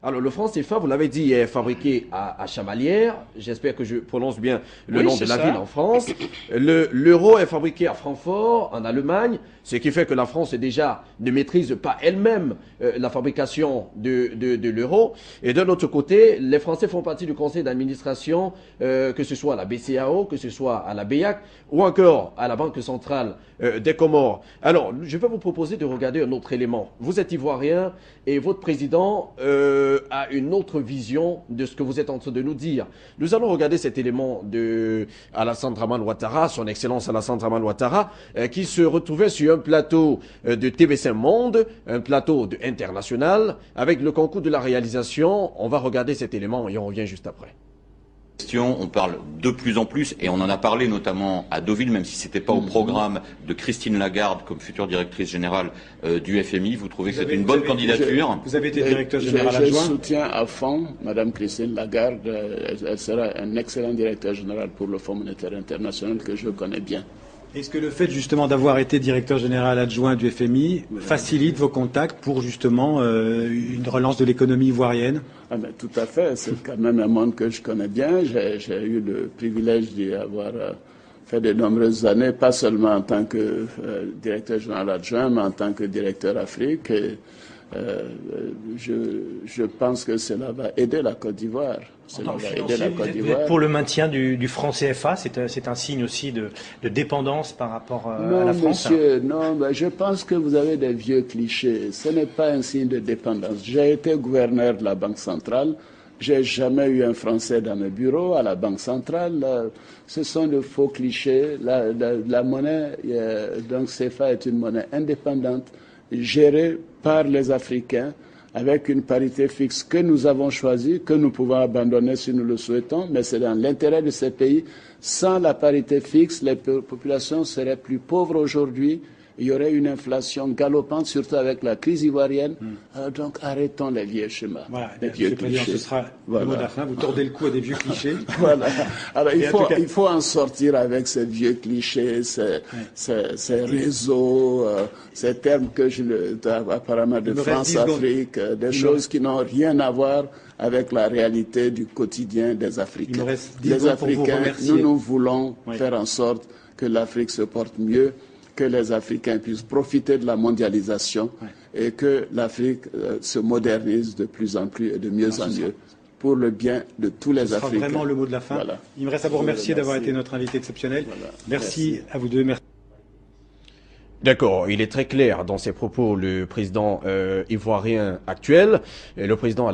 Alors, le franc CFA, vous l'avez dit, est fabriqué à Chamalières. J'espère que je prononce bien le Oui, nom c'est de la ça. ville en France. L'euro est fabriqué à Francfort, en Allemagne, ce qui fait que la France déjà ne maîtrise pas elle-même la fabrication de l'euro. Et d'un autre côté, les Français font partie du conseil d'administration, que ce soit à la BCAO, que ce soit à la BEAC, ou encore à la Banque centrale des Comores. Alors, je vais vous proposer de regarder un autre élément. Vous êtes ivoirien et votre président a une autre vision de ce que vous êtes en train de nous dire. Nous allons regarder cet élément de Alassane Dramane Ouattara, son excellence Alassane Dramane Ouattara, qui se retrouvait sur un plateau de TV5 Monde, un plateau international, avec le concours de la réalisation. On va regarder cet élément et on revient juste après. On parle de plus en plus, et on en a parlé notamment à Deauville, même si ce n'était pas au programme, de Christine Lagarde comme future directrice générale du FMI. Vous trouvez que c'est une bonne candidature? Vous avez été directeur général adjoint. Je soutiens à fond Mme Christine Lagarde. Elle sera un excellent directeur général pour le Fonds monétaire international que je connais bien. Est-ce que le fait justement d'avoir été directeur général adjoint du FMI facilite vos contacts pour justement une relance de l'économie ivoirienne? Ah ben, tout à fait, c'est quand même un monde que je connais bien. J'ai eu le privilège d'y avoir fait de nombreuses années, pas seulement en tant que directeur général adjoint, mais en tant que directeur Afrique. Et, je pense que cela va aider la Côte d'Ivoire. Cela va aider la Côte d'Ivoire. Pour le maintien du franc CFA, c'est un signe aussi de dépendance par rapport à la France. Monsieur, non, ben, je pense que vous avez des vieux clichés. Ce n'est pas un signe de dépendance. J'ai été gouverneur de la Banque centrale. J'ai jamais eu un Français dans mes bureaux à la Banque centrale. Ce sont de faux clichés. La monnaie, donc CFA est une monnaie indépendante, gérée par les Africains, avec une parité fixe que nous avons choisie, que nous pouvons abandonner si nous le souhaitons, mais c'est dans l'intérêt de ces pays. Sans la parité fixe, les populations seraient plus pauvres aujourd'hui. Il y aurait une inflation galopante, surtout avec la crise ivoirienne. Donc arrêtons les vieux schémas. Voilà, les vieux clichés. Ce sera le mot de la fin. Vous tordez le cou à des vieux clichés. Voilà. Alors il faut en sortir avec ces vieux clichés, ces réseaux, ces termes que apparemment de France-Afrique, des choses qui n'ont rien à voir avec la réalité du quotidien des Africains. Les Africains, nous voulons faire en sorte que l'Afrique se porte mieux, que les Africains puissent profiter de la mondialisation et que l'Afrique se modernise de plus en plus et de mieux en mieux pour le bien de tous les Africains. Ce sera vraiment le mot de la fin. Voilà. Il me reste à vous remercier d'avoir été notre invité exceptionnel. Voilà. Merci à vous deux. Merci. D'accord, il est très clair dans ses propos, le président ivoirien actuel, le président